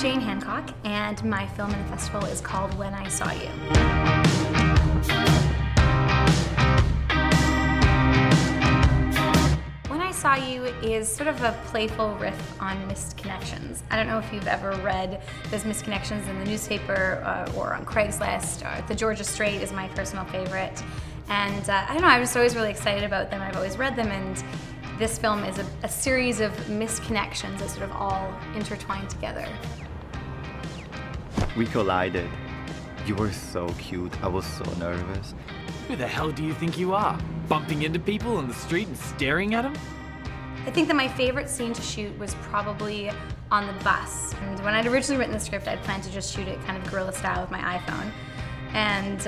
Jane Hancock, and my film in the festival is called When I Saw You. When I Saw You is sort of a playful riff on missed connections. I don't know if you've ever read those missed connections in the newspaper or on Craigslist. The Georgia Strait is my personal favorite. And I don't know, I was always really excited about them. I've always read them, and this film is a series of missed connections that sort of all intertwine together. We collided. You were so cute. I was so nervous. Who the hell do you think you are? Bumping into people on the street and staring at them? I think that my favorite scene to shoot was probably on the bus. And when I'd originally written the script, I'd planned to just shoot it kind of guerrilla style with my iPhone. And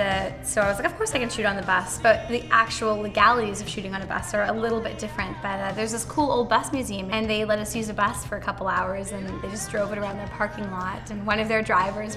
so I was like, of course I can shoot on the bus, but the actual legalities of shooting on a bus are a little bit different. But there's this cool old bus museum, and they let us use a bus for a couple hours, and they just drove it around their parking lot. And one of their drivers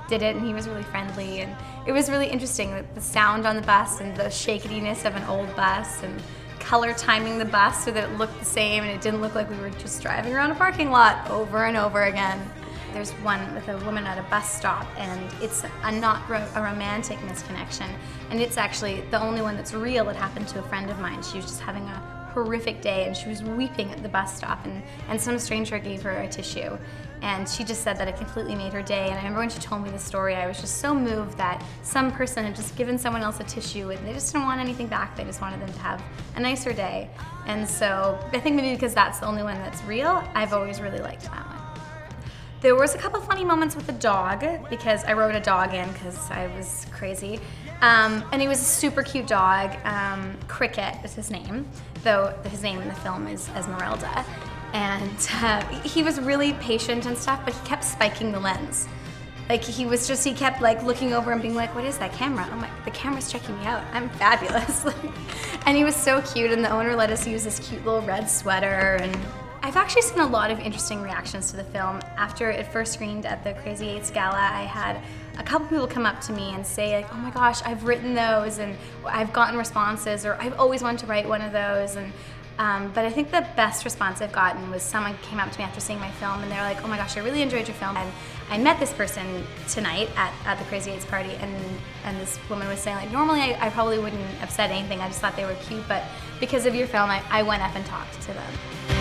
did it, and he was really friendly. And it was really interesting, the sound on the bus and the shakiness of an old bus, and color timing the bus so that it looked the same and it didn't look like we were just driving around a parking lot over and over again. There's one with a woman at a bus stop, and it's not a romantic misconnection, and it's actually the only one that's real. It happened to a friend of mine. She was just having a horrific day, and she was weeping at the bus stop, and some stranger gave her a tissue, and she just said that it completely made her day. And I remember when she told me the story, I was just so moved that some person had just given someone else a tissue, and they just didn't want anything back. They just wanted them to have a nicer day. And so I think maybe because that's the only one that's real, I've always really liked that one. There was a couple funny moments with the dog, because I wrote a dog in because I was crazy. And he was a super cute dog. Cricket is his name, though his name in the film is Esmeralda. And he was really patient and stuff, but he kept spiking the lens. Like he kept like looking over and being like, what is that camera? I'm like, the camera's checking me out. I'm fabulous. And he was so cute, and the owner let us use this cute little red sweater. And I've actually seen a lot of interesting reactions to the film. After it first screened at the Crazy 8's Gala, I had a couple people come up to me and say like, oh my gosh, I've written those, and I've gotten responses, or I've always wanted to write one of those. And but I think the best response I've gotten was someone came up to me after seeing my film, and they're like, oh my gosh, I really enjoyed your film. And I met this person tonight at the Crazy 8's party, and this woman was saying like, normally I probably wouldn't have said anything, I just thought they were cute, but because of your film, I went up and talked to them.